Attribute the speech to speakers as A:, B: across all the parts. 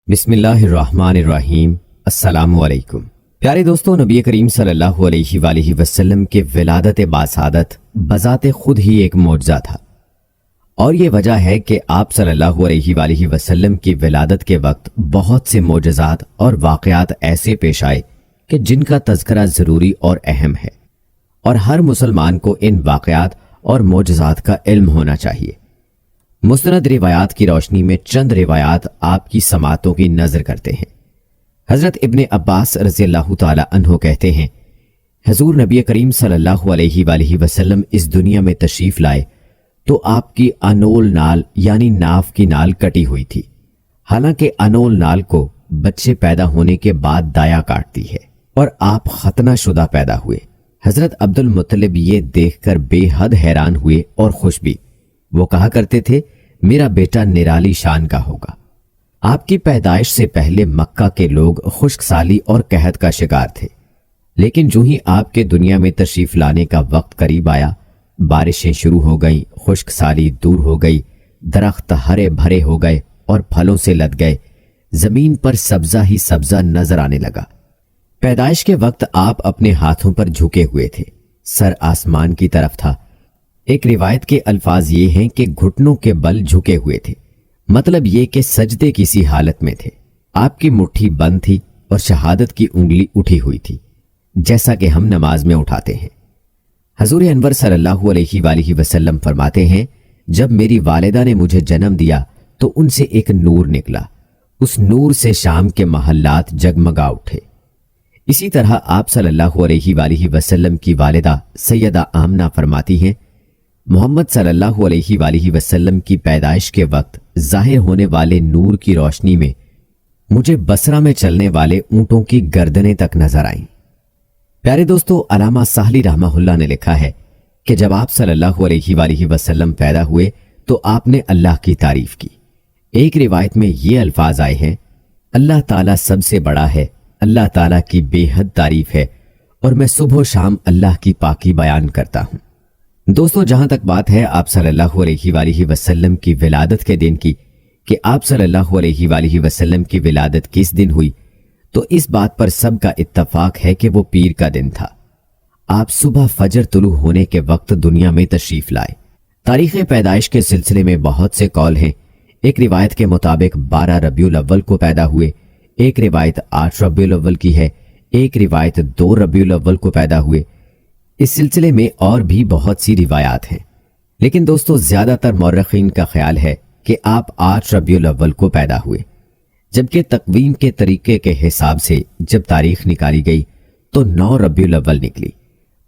A: بسم اللہ الرحمن الرحیم۔ السلام علیکم پیارے دوستوں، نبی کریم صلی اللہ علیہ وآلہ وسلم کے ولادت باسعادت بذات خود ہی ایک معجزہ تھا، اور یہ وجہ ہے کہ آپ صلی اللہ علیہ وآلہ وسلم کی ولادت کے وقت بہت سے معجزات اور واقعات ایسے پیش آئے کہ جن کا تذکرہ ضروری اور اہم ہے، اور ہر مسلمان کو ان واقعات اور معجزات کا علم ہونا چاہیے۔ مستند روایات کی روشنی میں چند روایات آپ کی سماعتوں کی نظر کرتے ہیں۔ حضرت ابن عباس رضی اللہ تعالی عنہ کہتے ہیں، حضور نبی کریم صلی اللہ علیہ وآلہ وسلم اس دنیا میں تشریف لائے تو آپ کی انول نال یعنی ناف کی نال کٹی ہوئی تھی، حالانکہ انول نال کو بچے پیدا ہونے کے بعد دایا کاٹتی ہے، اور آپ ختنہ شدہ پیدا ہوئے۔ حضرت عبد المطلب یہ دیکھ کر بے حد حیران ہوئے اور خوش بھی۔ وہ کہا کرتے تھے، میرا بیٹا نرالی شان کا ہوگا۔ آپ کی پیدائش سے پہلے مکہ کے لوگ خشک سالی اور قحط کا شکار تھے، لیکن جو ہی آپ کے دنیا میں تشریف لانے کا وقت قریب آیا، بارشیں شروع ہو گئیں، خشک سالی دور ہو گئی، درخت ہرے بھرے ہو گئے اور پھلوں سے لد گئے، زمین پر سبزہ ہی سبزہ نظر آنے لگا۔ پیدائش کے وقت آپ اپنے ہاتھوں پر جھکے ہوئے تھے، سر آسمان کی طرف تھا۔ ایک روایت کے الفاظ یہ ہیں کہ گھٹنوں کے بل جھکے ہوئے تھے، مطلب یہ کہ سجدے کسی حالت میں تھے۔ آپ کی مٹھی بند تھی اور شہادت کی انگلی اٹھی ہوئی تھی، جیسا کہ ہم نماز میں اٹھاتے ہیں۔ حضور انور صلی اللہ علیہ وآلہ وسلم فرماتے ہیں، جب میری والدہ نے مجھے جنم دیا تو ان سے ایک نور نکلا، اس نور سے شام کے محلات جگمگا اٹھے۔ اسی طرح آپ صلی اللہ علیہ وآلہ وسلم کی والدہ سیدہ آمنہ فرماتی ہیں، محمد صلی اللہ علیہ وآلہ وسلم کی پیدائش کے وقت ظاہر ہونے والے نور کی روشنی میں مجھے بصرہ میں چلنے والے اونٹوں کی گردنیں تک نظر آئیں۔ پیارے دوستو، علامہ ساحلی رحمہ اللہ نے لکھا ہے کہ جب آپ صلی اللہ علیہ وآلہ وسلم پیدا ہوئے تو آپ نے اللہ کی تعریف کی۔ ایک روایت میں یہ الفاظ آئے ہیں، اللہ تعالیٰ سب سے بڑا ہے، اللہ تعالیٰ کی بے حد تعریف ہے، اور میں صبح و شام اللہ کی پاکی بیان کرتا ہوں۔ دوستو، جہاں تک بات ہے آپ صلی اللہ علیہ وآلہ وسلم کی ولادت کے دن کی کہ آپ صلی اللہ علیہ وآلہ وسلم کی ولادت کس دن ہوئی، تو اس بات پر سب کا اتفاق ہے کہ وہ پیر کا دن تھا۔ آپ صبح فجر طلوع ہونے کے وقت دنیا میں تشریف لائے۔ تاریخ پیدائش کے سلسلے میں بہت سے قول ہیں۔ ایک روایت کے مطابق 12 ربیع الاول کو پیدا ہوئے، ایک روایت 8 ربیع الاول کی ہے، ایک روایت 2 ربیع الاول کو پیدا ہوئے۔ اس سلسلے میں اور بھی بہت سی روایات ہیں، لیکن دوستو زیادہ تر مورخین کا خیال ہے کہ آپ 8 ربیع الاول کو پیدا ہوئے، جبکہ تقویم کے طریقے کے حساب سے جب تاریخ نکالی گئی تو 9 ربیع الاول نکلی۔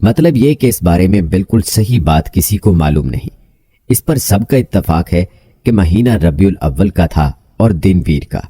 A: مطلب یہ کہ اس بارے میں بالکل صحیح بات کسی کو معلوم نہیں۔ اس پر سب کا اتفاق ہے کہ مہینہ ربیع الاول کا تھا اور دن پیر کا،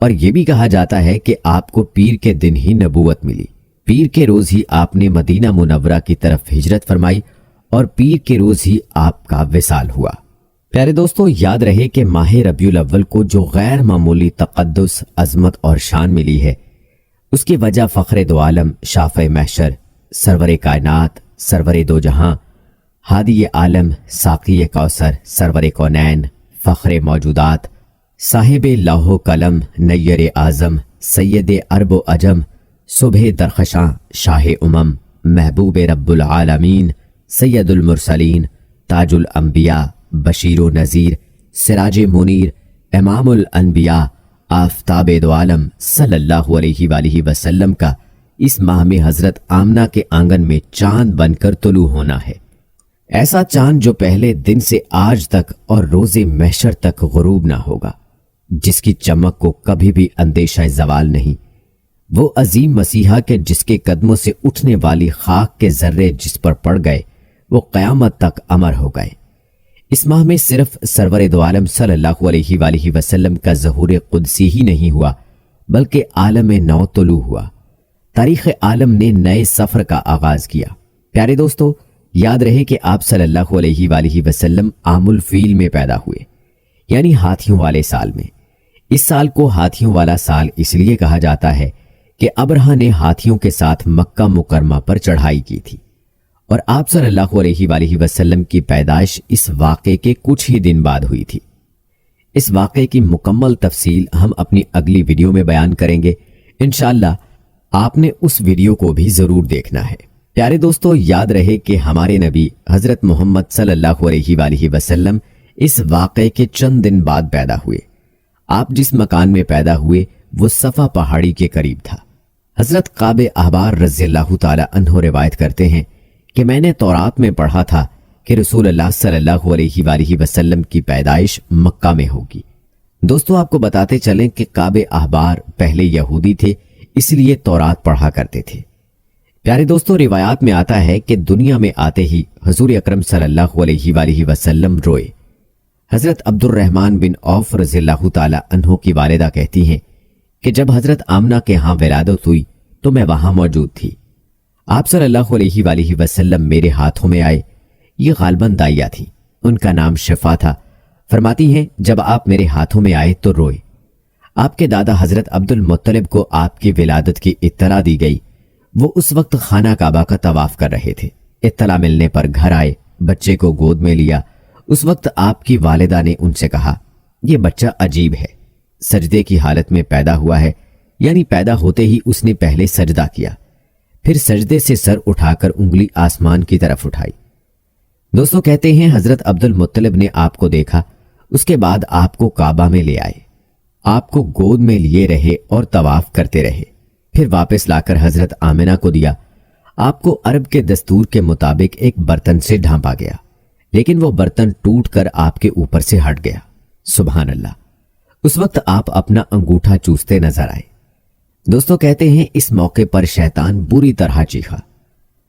A: اور یہ بھی کہا جاتا ہے کہ آپ کو پیر کے دن ہی نبوت ملی۔ پیر کے روز ہی آپ نے مدینہ منورہ کی طرف ہجرت فرمائی، اور پیر کے روز ہی آپ کا وصال ہوا۔ پیارے دوستو، یاد رہے کہ ماہ ربیع الاول کو جو غیر معمولی تقدس، عظمت اور شان ملی ہے، اس کی وجہ فخر دو عالم، شافع محشر، سرور کائنات، سرور دو جہاں، ہادی عالم، ساقی کوثر، سرور کونین، فخر موجودات، صاحب لوح و قلم، نیر اعظم، سید عرب و عجم، صبح درخشاں، شاہ محبوب رب العالمین، سید المرسلین، تاج الانبیاء، بشیر و نذیر، سراج منیر، امام الانبیاء، آفتاب دو عالم صلی اللہ علیہ وآلہ وسلم کا اس ماہ میں حضرت آمنہ کے آنگن میں چاند بن کر طلوع ہونا ہے۔ ایسا چاند جو پہلے دن سے آج تک اور روز محشر تک غروب نہ ہوگا، جس کی چمک کو کبھی بھی اندیشہ زوال نہیں۔ وہ عظیم مسیحا کے جس کے قدموں سے اٹھنے والی خاک کے ذرے جس پر پڑ گئے وہ قیامت تک امر ہو گئے۔ اس ماہ میں صرف سرور دو عالم صلی اللہ علیہ وآلہ وسلم کا ظہور قدسی ہی نہیں ہوا، بلکہ عالم نو طلوع ہوا۔ تاریخ عالم نے نئے سفر کا آغاز کیا۔ پیارے دوستو، یاد رہے کہ آپ صلی اللہ علیہ وآلہ وسلم عام الفیل میں پیدا ہوئے، یعنی ہاتھیوں والے سال میں۔ اس سال کو ہاتھیوں والا سال اس لیے کہا جاتا ہے کہ ابرہہ نے ہاتھیوں کے ساتھ مکہ مکرمہ پر چڑھائی کی تھی، اور آپ صلی اللہ علیہ وآلہ وسلم کی پیدائش اس واقعے کے کچھ ہی دن بعد ہوئی تھی۔ اس واقعے کی مکمل تفصیل ہم اپنی اگلی ویڈیو میں بیان کریں گے۔ انشاءاللہ آپ نے اس ویڈیو کو بھی ضرور دیکھنا ہے۔ پیارے دوستو، یاد رہے کہ ہمارے نبی حضرت محمد صلی اللہ علیہ وآلہ وسلم اس واقعے کے چند دن بعد پیدا ہوئے۔ آپ جس مکان میں پیدا ہوئے وہ صفا پہاڑی کے قریب تھا۔ حضرت کعب احبار رضی اللہ تعالی عنہ روایت کرتے ہیں کہ میں نے تورات میں پڑھا تھا کہ رسول اللہ صلی اللہ علیہ وآلہ وسلم کی پیدائش مکہ میں ہوگی۔ دوستو، آپ کو بتاتے چلیں کہ کعب احبار پہلے یہودی تھے، اس لیے تورات پڑھا کرتے تھے۔ پیارے دوستو، روایات میں آتا ہے کہ دنیا میں آتے ہی حضور اکرم صلی اللہ علیہ وآلہ وسلم روئے۔ حضرت عبد الرحمن بن عوف رضی اللہ تعالی عنہ کی والدہ کہتی ہیں کہ جب حضرت آمنہ کے ہاں ولادت ہوئی تو میں وہاں موجود تھی۔ آپ صلی اللہ علیہ وآلہ وسلم میرے ہاتھوں میں آئے۔ یہ غالباً دائیا تھی، ان کا نام شفا تھا۔ فرماتی ہیں جب آپ میرے ہاتھوں میں آئے تو روئے۔ آپ کے دادا حضرت عبد المطلب کو آپ کی ولادت کی اطلاع دی گئی۔ وہ اس وقت خانہ کعبہ کا طواف کر رہے تھے۔ اطلاع ملنے پر گھر آئے، بچے کو گود میں لیا۔ اس وقت آپ کی والدہ نے ان سے کہا، یہ بچہ عجیب ہے، سجدے کی حالت میں پیدا ہوا ہے، یعنی پیدا ہوتے ہی اس نے پہلے سجدہ کیا، پھر سجدے سے سر اٹھا کر انگلی آسمان کی طرف اٹھائی۔ دوستو، کہتے ہیں حضرت عبد المطلب نے آپ کو دیکھا، اس کے بعد آپ کو کعبہ میں لے آئے، آپ کو گود میں لیے رہے اور طواف کرتے رہے، پھر واپس لا کر حضرت آمنہ کو دیا۔ آپ کو عرب کے دستور کے مطابق ایک برتن سے ڈھانپا گیا، لیکن وہ برتن ٹوٹ کر آپ کے اوپر سے ہٹ گیا۔ سبحان اللہ! اس وقت آپ اپنا انگوٹھا چوستے نظر آئے۔ دوستو، کہتے ہیں اس موقع پر شیطان بری طرح چیخا۔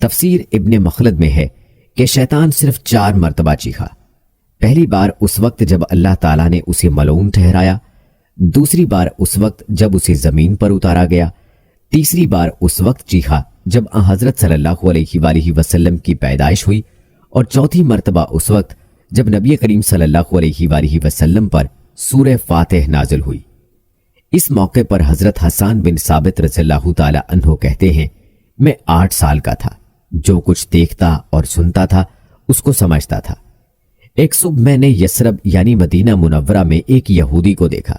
A: تفسیر ابن مخلد میں ہے کہ شیطان صرف 4 مرتبہ چیخا۔ پہلی بار اس وقت جب اللہ تعالیٰ نے اسے ملعون ٹھہرایا، دوسری بار اس وقت جب اسے زمین پر اتارا گیا، تیسری بار اس وقت چیخا جب حضرت صلی اللہ علیہ وآلہ وسلم کی پیدائش ہوئی، اور چوتھی مرتبہ اس وقت جب نبی کریم صلی اللہ علیہ وآلہ وسلم پر سورہ فاتح نازل ہوئی۔ اس موقع پر حضرت حسان بن ثابت رضی اللہ تعالی عنہ کہتے ہیں، میں 8 سال کا تھا، جو کچھ دیکھتا اور سنتا تھا اس کو سمجھتا تھا۔ ایک صبح میں نے یثرب یعنی مدینہ منورہ میں ایک یہودی کو دیکھا۔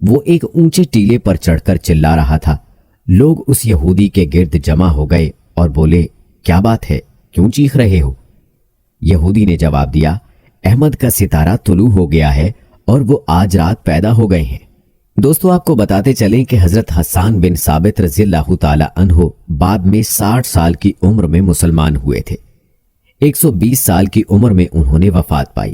A: وہ ایک اونچے ٹیلے پر چڑھ کر چلا رہا تھا۔ لوگ اس یہودی کے گرد جمع ہو گئے اور بولے، کیا بات ہے، کیوں چیخ رہے ہو؟ یہودی نے جواب دیا، احمد کا ستارہ طلوع ہو گیا ہے اور وہ آج رات پیدا ہو گئے ہیں۔ دوستو، آپ کو بتاتے چلیں کہ حضرت حسان بن ثابت رضی اللہ تعالی عنہ بعد میں 60 سال کی عمر میں مسلمان ہوئے تھے۔ 120 سال کی عمر میں انہوں نے وفات پائی۔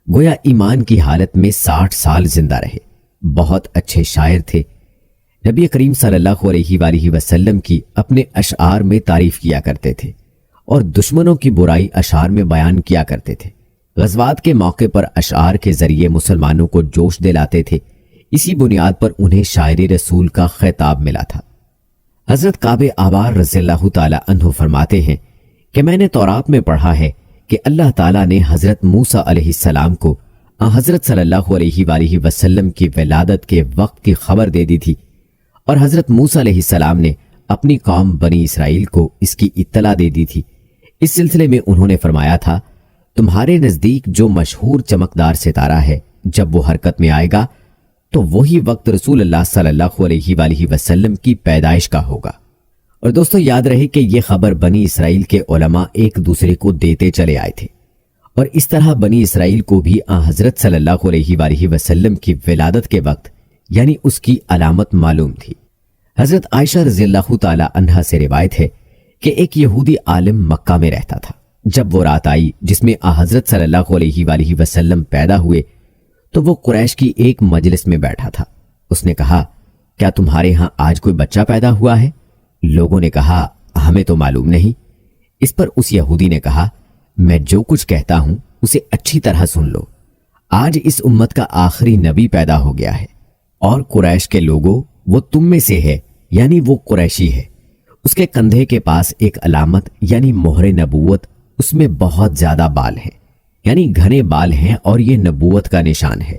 A: گویا ایمان کی حالت میں 60 سال زندہ رہے۔ بہت اچھے شاعر تھے۔ نبی کریم صلی اللہ علیہ وآلہ وسلم کی اپنے اشعار میں تعریف کیا کرتے تھے اور دشمنوں کی برائی اشعار میں بیان کیا کرتے تھے۔ غزوات کے موقع پر اشعار کے ذریعے مسلمانوں کو جوش دلاتے تھے۔ اسی بنیاد پر انہیں شاعر رسول کا خطاب ملا تھا۔ حضرت کعب احبار رضی اللہ تعالی عنہ فرماتے ہیں کہ میں نے تورات میں پڑھا ہے کہ اللہ تعالیٰ نے حضرت موسیٰ علیہ السلام کو حضرت صلی اللہ علیہ وآلہ وسلم کی ولادت کے وقت کی خبر دے دی تھی، اور حضرت موسیٰ علیہ السلام نے اپنی قوم بنی اسرائیل کو اس کی اطلاع دے دی تھی۔ اس سلسلے میں انہوں نے فرمایا تھا، تمہارے نزدیک جو مشہور چمکدار ستارہ ہے، جب وہ حرکت میں آئے گا تو وہی وقت رسول اللہ صلی اللہ علیہ وآلہ وسلم کی پیدائش کا ہوگا۔ اور دوستو، یاد رہے کہ یہ خبر بنی اسرائیل کے علماء ایک دوسرے کو دیتے چلے آئے تھے، اور اس طرح بنی اسرائیل کو بھی حضرت صلی اللہ علیہ وآلہ وسلم کی ولادت کے وقت یعنی اس کی علامت معلوم تھی۔ حضرت عائشہ رضی اللہ تعالی عنہا سے روایت ہے کہ ایک یہودی عالم مکہ میں رہتا تھا۔ جب وہ رات آئی جس میں حضرت صلی اللہ علیہ وآلہ وسلم پیدا ہوئے تو وہ قریش کی ایک مجلس میں بیٹھا تھا۔ اس نے کہا، کیا تمہارے ہاں آج کوئی بچہ پیدا ہوا ہے؟ لوگوں نے کہا، ہمیں تو معلوم نہیں۔ اس پر اس یہودی نے کہا، میں جو کچھ کہتا ہوں اسے اچھی طرح سن لو۔ آج اس امت کا آخری نبی پیدا ہو گیا ہے، اور قریش کے لوگوں وہ تم میں سے ہے، یعنی وہ قریشی ہے۔ اس کے کندھے کے پاس ایک علامت یعنی مہر نبوت، اس میں بہت زیادہ بال ہیں، یعنی گھنے بال ہیں، اور یہ نبوت کا نشان ہے،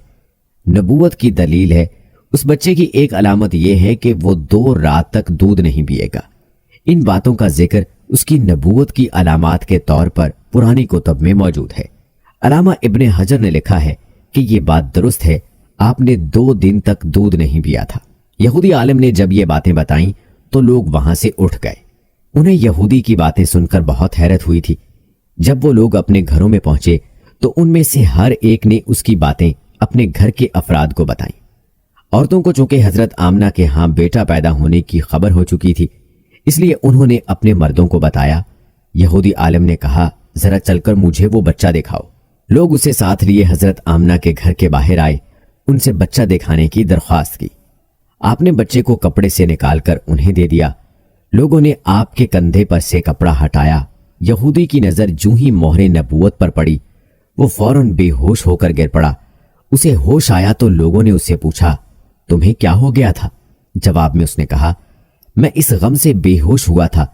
A: نبوت کی دلیل ہے۔ اس بچے کی ایک علامت یہ ہے کہ وہ 2 رات تک دودھ نہیں پیے گا۔ ان باتوں کا ذکر اس کی نبوت کی علامات کے طور پر پرانی کتب میں موجود ہے۔ علامہ ابن حجر نے لکھا ہے کہ یہ بات درست ہے۔ آپ نے 2 دن تک دودھ نہیں پیا تھا۔ یہودی عالم نے جب یہ باتیں بتائیں تو لوگ وہاں سے اٹھ گئے۔ انہیں یہودی کی باتیں سن کر بہت حیرت ہوئی تھی۔ جب وہ لوگ اپنے گھروں میں پہنچے تو ان میں سے ہر ایک نے اس کی باتیں اپنے گھر کے افراد کو بتائیں۔ عورتوں کو چونکہ حضرت آمنہ کے ہاں بیٹا پیدا ہونے کی خبر ہو چکی تھی، اس لیے انہوں نے اپنے مردوں کو بتایا۔ یہودی عالم نے کہا، ذرا چل کر مجھے وہ بچہ دکھاؤ۔ لوگ اسے ساتھ لیے حضرت آمنہ کے گھر کے باہر آئے، ان سے بچہ دکھانے کی درخواست کی۔ آپ نے بچے کو کپڑے سے نکال کر انہیں دے دیا۔ لوگوں نے آپ کے کندھے پر سے کپڑا ہٹایا۔ یہودی کی نظر جوں ہی مہر نبوت پر پڑی، وہ فوراً بے ہوش ہو کر گر پڑا۔ اسے ہوش آیا تو لوگوں نے اس سے پوچھا، تمہیں کیا ہو گیا تھا؟ جواب میں اس نے کہا، میں اس غم سے بے ہوش ہوا تھا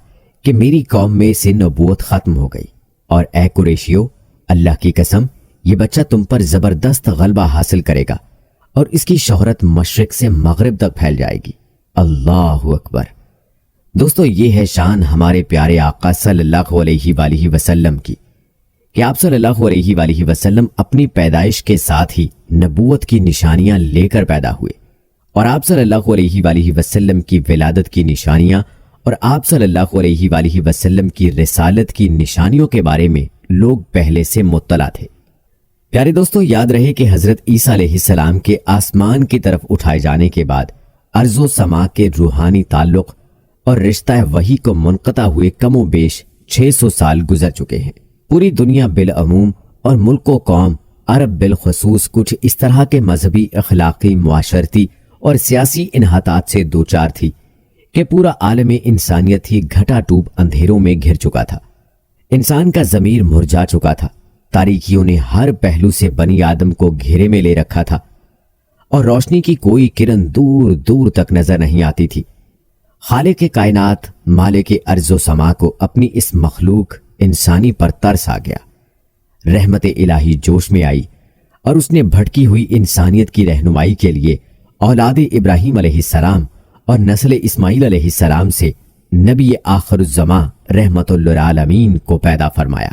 A: کہ میری قوم میں سے نبوت ختم ہو گئی، اور اے قریشیو، اللہ کی قسم یہ بچہ تم پر زبردست غلبہ حاصل کرے گا اور اس کی شہرت مشرق سے مغرب تک پھیل جائے گی۔ اللہ اکبر۔ دوستو، یہ ہے شان ہمارے پیارے آقا صلی اللہ علیہ وآلہ وسلم کی کہ آپ صلی اللہ علیہ وآلہ وسلم اپنی پیدائش کے ساتھ ہی نبوت کی نشانیاں لے کر پیدا ہوئے، اور آپ صلی اللہ علیہ وآلہ وسلم کی ولادت کی نشانیاں اور آپ صلی اللہ علیہ وآلہ وسلم کی رسالت کی نشانیوں کے بارے میں لوگ پہلے سے مطلع تھے۔ پیارے دوستو، یاد رہے کہ حضرت عیسیٰ علیہ السلام کے آسمان کی طرف اٹھائے جانے کے بعد ارض و سما کے روحانی تعلق اور رشتہ وحی کو منقطع ہوئے کم و بیش 600 سال گزر چکے ہیں۔ پوری دنیا بالعموم اور ملک و قوم عرب بالخصوص کچھ اس طرح کے مذہبی، اخلاقی، معاشرتی اور سیاسی انحطاط سے دوچار تھی کہ پورا عالم انسانیت ہی گھٹا ٹوپ اندھیروں میں گھر چکا تھا۔ انسان کا ضمیر مرجھا چکا تھا۔ تاریکیوں نے ہر پہلو سے بنی آدم کو گھیرے میں لے رکھا تھا اور روشنی کی کوئی کرن دور دور تک نظر نہیں آتی تھی۔ خالق کائنات، مالک ارض و سما کو اپنی اس مخلوق انسانی پر ترس آ گیا۔ رحمت الہی جوش میں آئی اور اس نے بھٹکی ہوئی انسانیت کی رہنمائی کے لیے اولاد ابراہیم علیہ السلام اور نسل اسماعیل علیہ السلام سے نبی آخر الزماں رحمت للعالمین کو پیدا فرمایا۔